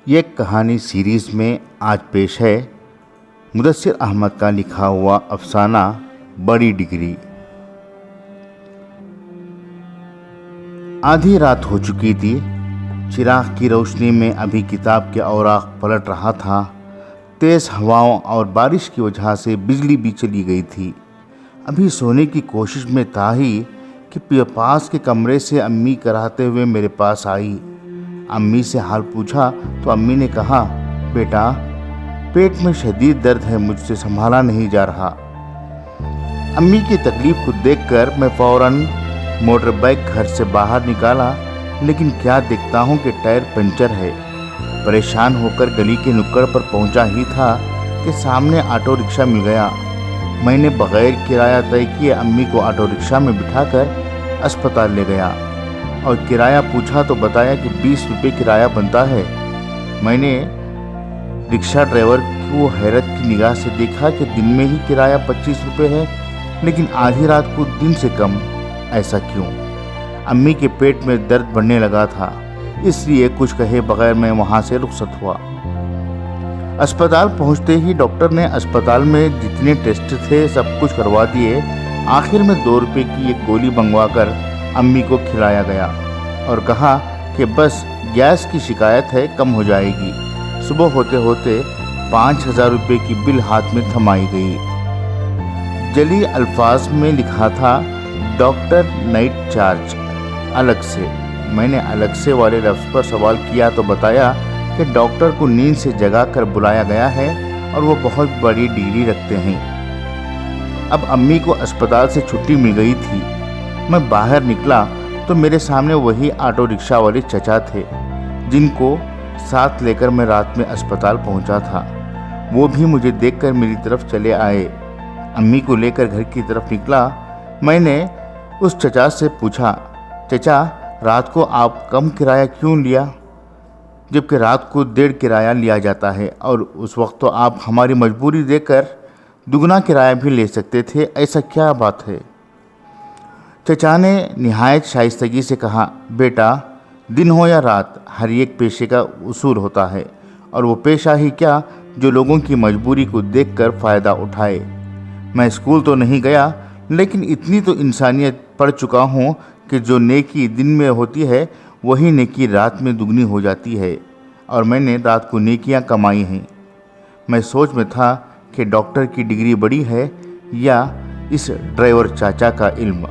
یہ کہانی سیریز میں آج پیش ہے مدثر احمد کا لکھا ہوا افسانہ بڑی ڈگری۔ آدھی رات ہو چکی تھی۔ چراغ کی روشنی میں ابھی کتاب کے اوراق پلٹ رہا تھا۔ تیز ہواؤں اور بارش کی وجہ سے بجلی بھی چلی گئی تھی۔ ابھی سونے کی کوشش میں تھا ہی کہ پاس کے کمرے سے امی کراتے ہوئے میرے پاس آئی۔ امی سے حال پوچھا تو امی نے کہا، بیٹا پیٹ میں شدید درد ہے، مجھ سے سنبھالا نہیں جا رہا۔ امی کی تکلیف کو دیکھ کر میں فوراً موٹر بائک گھر سے باہر نکالا، لیکن کیا دیکھتا ہوں کہ ٹائر پنچر ہے۔ پریشان ہو کر گلی کے نکڑ پر پہنچا ہی تھا کہ سامنے آٹو رکشہ مل گیا۔ میں نے بغیر کرایہ طے کیے امی کو آٹو رکشہ میں بٹھا کر اسپتال لے گیا اور کرایہ پوچھا تو بتایا کہ 20 روپے کرایہ بنتا ہے۔ میں نے رکشہ ڈرائیور کو حیرت کی نگاہ سے دیکھا کہ دن میں ہی کرایہ 25 روپے ہے، لیکن آدھی رات کو دن سے کم، ایسا کیوں؟ امی کے پیٹ میں درد بڑھنے لگا تھا، اس لیے کچھ کہے بغیر میں وہاں سے رخصت ہوا۔ اسپتال پہنچتے ہی ڈاکٹر نے اسپتال میں جتنے ٹیسٹ تھے سب کچھ کروا دیے۔ آخر میں 2 روپے کی ایک گولی منگوا کر امی کو کھلایا گیا اور کہا کہ بس گیس کی شکایت ہے، کم ہو جائے گی۔ صبح ہوتے ہوتے 5000 روپے کی بل ہاتھ میں تھمائی گئی۔ جلی الفاظ میں لکھا تھا، ڈاکٹر نائٹ چارج الگ سے۔ میں نے الگ سے والے لفظ پر سوال کیا تو بتایا کہ ڈاکٹر کو نیند سے جگا کر بلایا گیا ہے اور وہ بہت بڑی ڈگری رکھتے ہیں۔ اب امی کو اسپتال سے چھٹی مل گئی تھی۔ میں باہر نکلا تو میرے سامنے وہی آٹو رکشہ والے چچا تھے جن کو ساتھ لے کر میں رات میں اسپتال پہنچا تھا۔ وہ بھی مجھے دیکھ کر میری طرف چلے آئے۔ امی کو لے کر گھر کی طرف نکلا۔ میں نے اس چچا سے پوچھا، چچا رات کو آپ کم کرایہ کیوں لیا، جبکہ رات کو 1.5 کرایہ لیا جاتا ہے، اور اس وقت تو آپ ہماری مجبوری دیکھ کر دگنا کرایہ بھی لے سکتے تھے، ایسا کیا بات ہے؟ چچا نے نہایت شائستگی سے کہا، بیٹا دن ہو یا رات، ہر ایک پیشے کا اصول ہوتا ہے، اور وہ پیشہ ہی کیا جو لوگوں کی مجبوری کو دیکھ کر فائدہ اٹھائے۔ میں اسکول تو نہیں گیا، لیکن اتنی تو انسانیت پڑھ چکا ہوں کہ جو نیکی دن میں ہوتی ہے وہی نیکی رات میں دگنی ہو جاتی ہے، اور میں نے رات کو نیکیاں کمائی ہیں۔ میں سوچ میں تھا کہ ڈاکٹر کی ڈگری بڑی ہے یا اس ڈرائیور چاچا کا علم۔